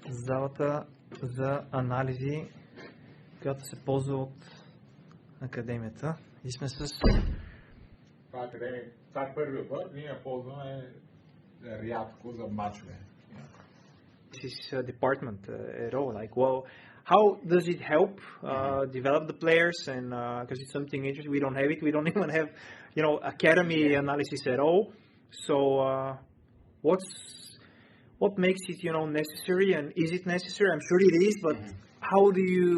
Залата за анализи, която се ползва от академията. И сме с... Това е първият път. Ние ползваме рядко за мачове. This department role, like, well, how does it help develop the players? And because it's something interesting, we don't have it. We don't even have, academy analysis at all. So, what makes it, necessary? And is it necessary? I'm sure it is, but how do you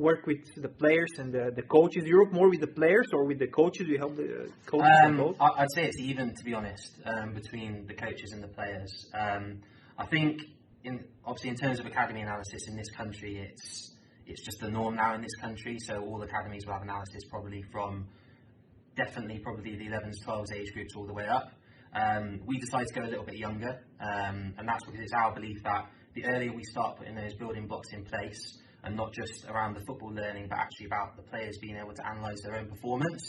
work with the players and the coaches? Do you work more with the players or with the coaches? Do you help the coaches and both? I'd say it's even, to be honest, between the coaches and the players. I think, obviously, in terms of academy analysis in this country, it's just the norm now in this country. So all academies will have analysis probably the 11s, 12s age groups all the way up. We decided to go a little bit younger, and that's because it's our belief that the earlier we start putting those building blocks in place, and not just around the football learning, but actually about the players being able to analyse their own performance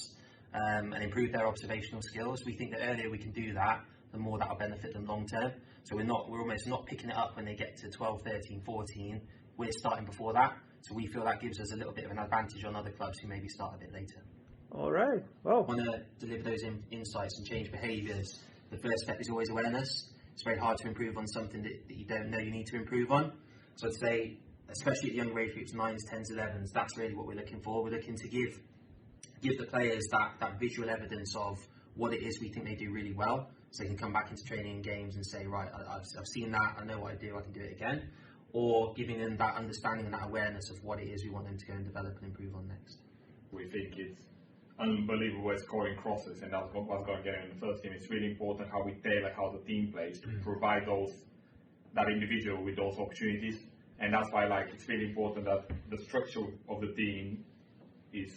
and improve their observational skills. We think the earlier we can do that, the more that will benefit them long term. So we're almost not picking it up when they get to 12, 13, 14. We're starting before that. So we feel that gives us a little bit of an advantage on other clubs who maybe start a bit later. All right. Well, want to deliver those insights and change behaviours. The first step is always awareness. It's very hard to improve on something that you don't know you need to improve on. So I'd say, especially at the younger age groups, 9s, 10s, 11s, that's really what we're looking for. We're looking to give the players that visual evidence of what it is we think they do really well, so they can come back into training and games and say, right, I've seen that, I know what I do, I can do it again. Or giving them that understanding and that awareness of what it is we want them to go and develop and improve on next. We think it's unbelievable at scoring crosses, and that's what's going to get in the first team. It's really important how we tailor how the team plays to provide that individual with those opportunities. And that's why it's really important that the structure of the team is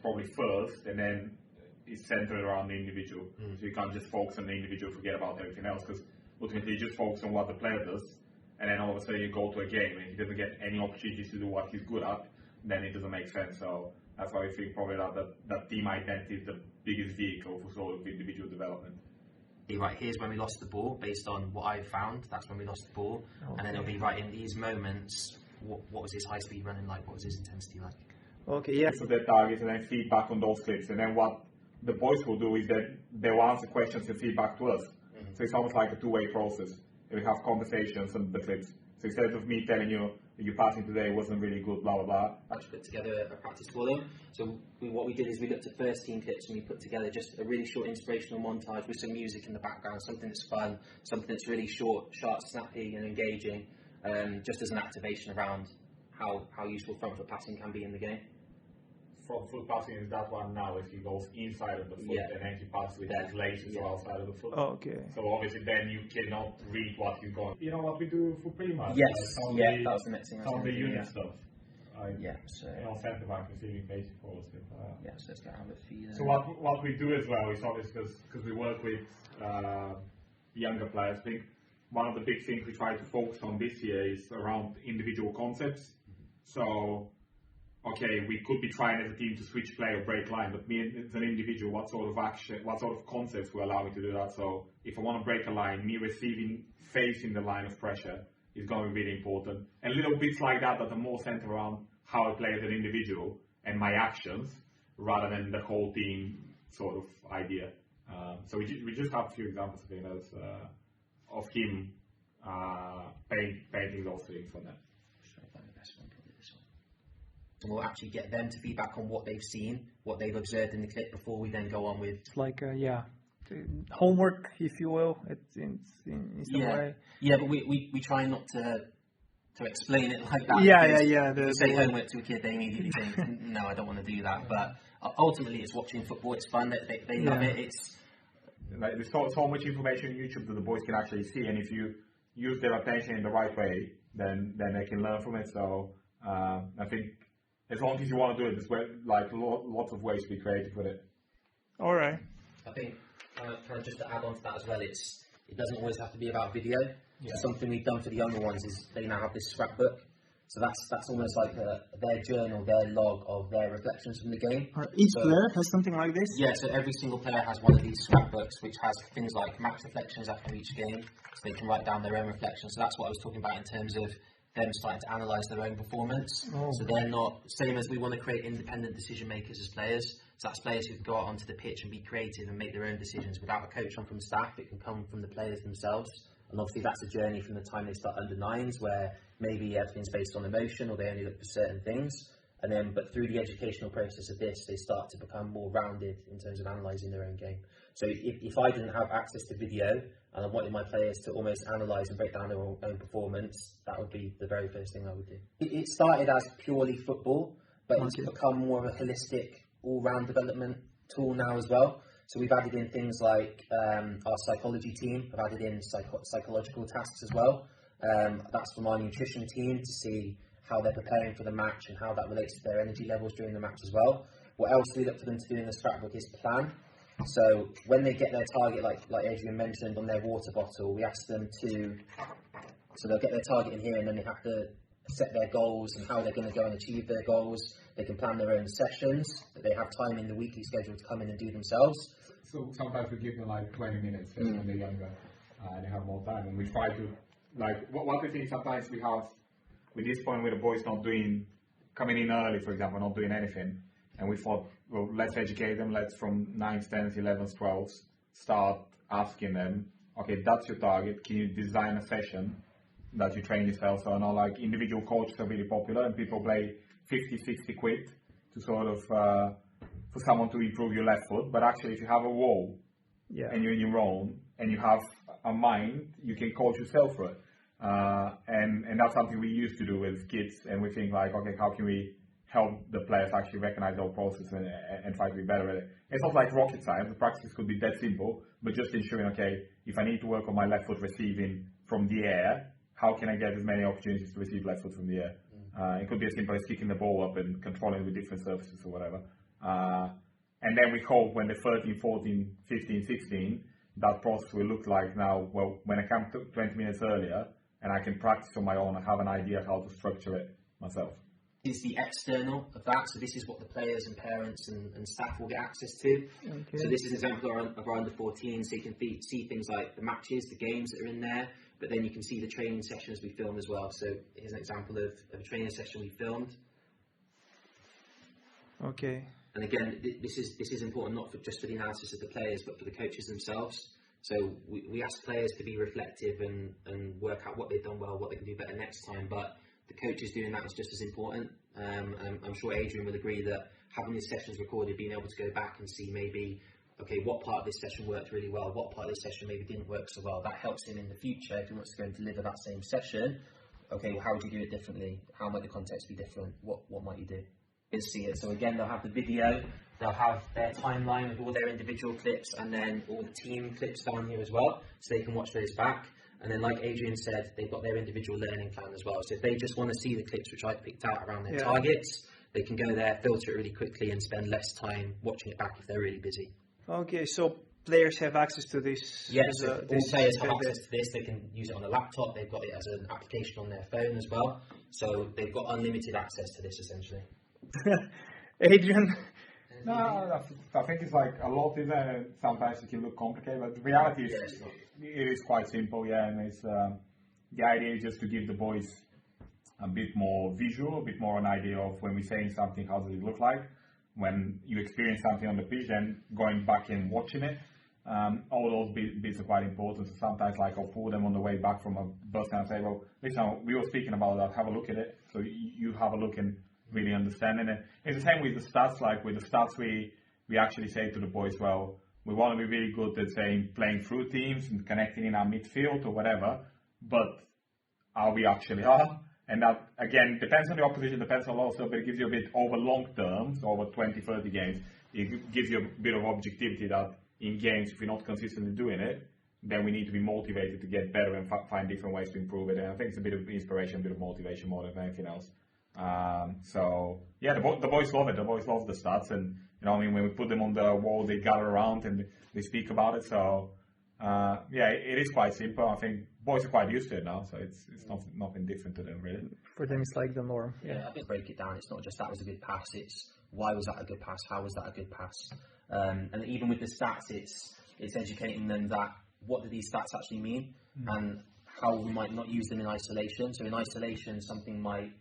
probably first, and then it's centered around the individual. So you can't just focus on the individual, forget about everything else, because ultimately you just focus on what the player does, and then all of a sudden you go to a game and he doesn't get any opportunities to do what he's good at, then it doesn't make sense. So that's why we think probably that team identity is the biggest vehicle for sort of individual development. Right, here's when we lost the ball, based on what I've found, that's when we lost the ball. Okay. And then it'll be right in these moments, what was his high speed running like, what was his intensity like? Okay, yeah. So their targets and then feedback on those clips. And then what the boys will do is that they will answer questions and feedback to us. So it's almost like a two-way process. We have conversations on the clips. So instead of me telling you, your passing today wasn't really good, blah, blah, blah. Actually put together a practice for them. So what we did is we looked at first team clips and we put together just a really short inspirational montage with some music in the background, something that's fun, something that's really short, sharp, snappy and engaging, just as an activation around how useful front foot passing can be in the game. Front foot passing is that one now, if he goes inside of the foot and then he passes with his legs or outside of the foot. Oh, okay. So obviously then you cannot read what he's going. You know what we do for pre-match? Yes, that was the next thing. Some of the unit stuff. So centre back receiving basic forward stuff. So let's get out of feet. So what we do as well is obviously because we work with younger players. I think one of the big things we try to focus on this year is around individual concepts. So okay, we could be trying as a team to switch play or break line, but me as an individual, what sort of action, what sort of concepts will allow me to do that? So if I want to break a line, me facing the line of pressure is going to be really important. And little bits like that are more centered around how I play as an individual and my actions, rather than the whole team sort of idea. So we just have a few examples of him painting those things on that. And we'll actually get them to feedback on what they've seen, what they've observed in the clip before we then go on with. It's like homework, if you will. It's in some way. Yeah, but we try not to explain it like that. Yeah. Say homework to a kid, they immediately think, no, I don't want to do that. But ultimately, it's watching football. It's fun. They love it. It's there's so much information on YouTube that the boys can actually see, and if you use their attention in the right way, then they can learn from it. So I think. As long as you want to do it, there's lots of ways to be creative with it. All right. I think kind of just to add on to that as well, it doesn't always have to be about video. So something we've done for the younger ones is they now have this scrapbook. So that's almost like their journal, their log of their reflections from the game. Each player has something like this? Yeah, so every single player has one of these scrapbooks which has things like match reflections after each game, so they can write down their own reflections. So that's what I was talking about in terms of them starting to analyse their own performance. So they're not, same as we want to create independent decision makers as players. So that's players who can go out onto the pitch and be creative and make their own decisions without a coach on from staff. It can come from the players themselves. And obviously that's a journey from the time they start under nines, where maybe everything's based on emotion or they only look for certain things. And then, but through the educational process of this, they start to become more rounded in terms of analysing their own game. So if I didn't have access to video and I wanted my players to almost analyse and break down their own performance, that would be the very first thing I would do. It started as purely football, but it's become more of a holistic, all-round development tool now as well. So we've added in things like our psychology team. I've added in psychological tasks as well. That's from our nutrition team to see how they're preparing for the match and how that relates to their energy levels during the match as well. What else we look for them to do in the scrapbook is plan. So when they get their target, like Adrian mentioned, on their water bottle, we ask them to, so they'll get their target in here and then they have to set their goals and how they're going to go and achieve their goals. They can plan their own sessions, but they have time in the weekly schedule to come in and do themselves. So sometimes we give them like 20 minutes when they're younger and they have more time. And we try to, like, what we think sometimes we have, with this point where the boys not doing, coming in early, for example, not doing anything. And we thought, well, let's educate them. Let's from 9s, 10s, 11s, 12s, start asking them, okay, that's your target. Can you design a session that you train yourself? So I know like individual coaches are really popular and people pay 50, 60 quid to sort of, for someone to improve your left foot. But actually, if you have a wall and you're in your own and you have a mind, you can coach yourself for it. And that's something we used to do with kids. And we think like, okay, how can we help the players actually recognize our process and try to be better at it? It's not like rocket science. The practice could be that simple, but just ensuring, okay, if I need to work on my left foot receiving from the air, how can I get as many opportunities to receive left foot from the air? It could be as simple as kicking the ball up and controlling it with different surfaces or whatever. And then we hope when they're 13, 14, 15, 16, that process will look like now, well, when I come 20 minutes earlier and I can practice on my own, I have an idea how to structure it myself. Is the external of that, so this is what the players and parents and staff will get access to. Okay. So this is an example of our under 14, so you can see things like the matches, the games that are in there, but then you can see the training sessions we filmed as well. So here's an example of a training session we filmed. Okay. And again, this is important not just for the analysis of the players, but for the coaches themselves. So we ask players to be reflective and work out what they've done well, what they can do better next time, but the coaches doing that is just as important. I'm sure Adrian will agree that having these sessions recorded, being able to go back and see maybe, okay, what part of this session worked really well, what part of this session maybe didn't work so well, that helps him in the future if he wants to go and deliver that same session. Okay, well, how would you do it differently? How might the context be different? What might you do? And see it. So again, they'll have the video, they'll have their timeline with all their individual clips and then all the team clips down here as well, so they can watch those back. And then, like Adrian said, they've got their individual learning plan as well. So if they just want to see the clips which I picked out around their targets, they can go there, filter it really quickly, and spend less time watching it back if they're really busy. Okay, so players have access to this? Yes, all players have access to this. They can use it on a laptop. They've got it as an application on their phone as well. So they've got unlimited access to this, essentially. Adrian? No, I think it's like a lot in there, and sometimes it can look complicated, but the reality is it is quite simple, and it's the idea is just to give the boys a bit more visual, a bit more an idea of when we're saying something, how does it look like? When you experience something on the pitch, then going back and watching it, all those bits are quite important. So sometimes like I'll pull them on the way back from a bus and I say, well, listen, we were speaking about that, have a look at it. So you have a look and really understanding it. It's the same with the stats. Like with the stats, we actually say to the boys, well, we want to be really good at saying playing through teams and connecting in our midfield or whatever, but are we actually are? And that, again, depends on the opposition, depends on a lot of stuff, but it gives you a bit over long term, so over 20, 30 games, it gives you a bit of objectivity that in games, if we're not consistently doing it, then we need to be motivated to get better and find different ways to improve it. And I think it's a bit of inspiration, a bit of motivation more than anything else. So yeah, the boys love it. The boys love the stats, and when we put them on the wall, they gather around and they speak about it. So yeah, it is quite simple. I think boys are quite used to it now, so it's nothing different to them really. For them, it's like the norm. Yeah, I think break it down. It's not just that was a good pass. It's why was that a good pass? How was that a good pass? And even with the stats, it's educating them that what do these stats actually mean, and how we might not use them in isolation. So in isolation, something might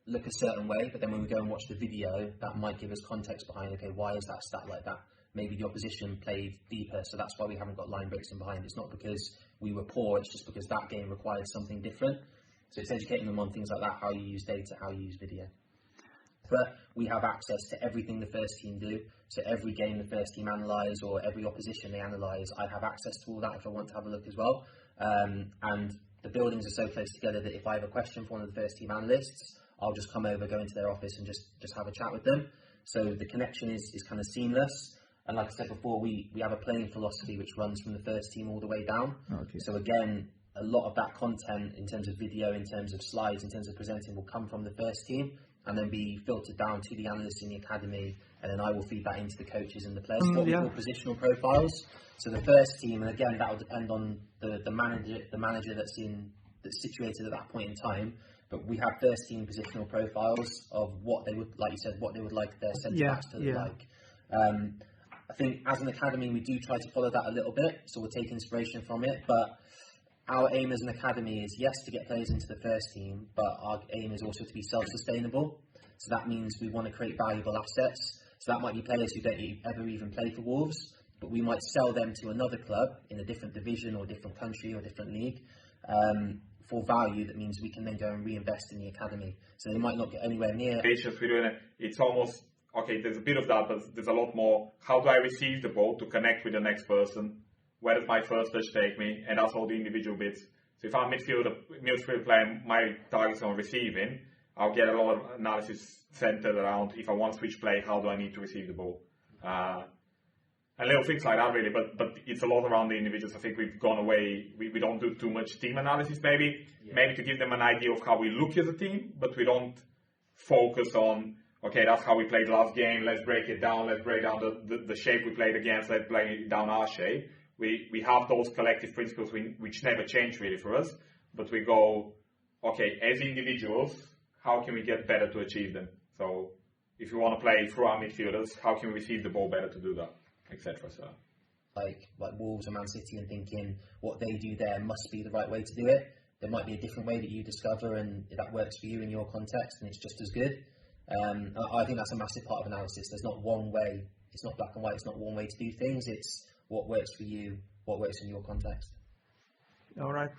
look a certain way, but then when we go and watch the video, that might give us context behind, okay, why is that stat like that? Maybe the opposition played deeper, so that's why we haven't got line breaks in behind. It's not because we were poor, it's just because that game required something different. So it's educating them on things like that, how you use data, how you use video. But we have access to everything the first team do. So every game the first team analyse, or every opposition they analyse, I have access to all that if I want to have a look as well. And the buildings are so close together that if I have a question for one of the first team analysts, I'll just come over, go into their office and just have a chat with them. So the connection is kind of seamless. And like I said before, we have a playing philosophy which runs from the first team all the way down. Okay. So again, a lot of that content in terms of video, in terms of slides, in terms of presenting will come from the first team and then be filtered down to the analysts in the academy, and then I will feed that into the coaches and the players. What we call positional profiles. So the first team, and again that will depend on the manager that's situated at that point in time. But we have first team positional profiles of what they would, like you said, what they would like their centre backs to look like. I think as an academy we do try to follow that a little bit, so we'll take inspiration from it, but our aim as an academy is, yes, to get players into the first team, but our aim is also to be self-sustainable. So that means we want to create valuable assets. So that might be players who don't ever even play for Wolves, but we might sell them to another club in a different division or different country or different league for value. That means we can then go and reinvest in the academy. So they might not get anywhere near. It's almost, okay, there's a bit of that, but there's a lot more. How do I receive the ball to connect with the next person? Where does my first touch take me? And that's all the individual bits. So if I'm a midfield player, my target's on receiving, I'll get a lot of analysis centered around, if I want to switch play, how do I need to receive the ball? And little things like that really, but it's a lot around the individuals. I think we've gone away, we don't do too much team analysis maybe to give them an idea of how we look as a team, but we don't focus on, okay, that's how we played last game, let's break it down, let's break down the shape we played against, let's play down our shape. We have those collective principles which never change really for us, but we go, okay, as individuals, how can we get better to achieve them? So if you want to play through our midfielders, how can we receive the ball better to do that, etc. So like Wolves or Man City, and thinking what they do there must be the right way to do it. There might be a different way that you discover and that works for you in your context, and it's just as good. I think that's a massive part of analysis. There's not one way. It's not black and white. It's not one way to do things. It's what works for you, what works in your context. All right.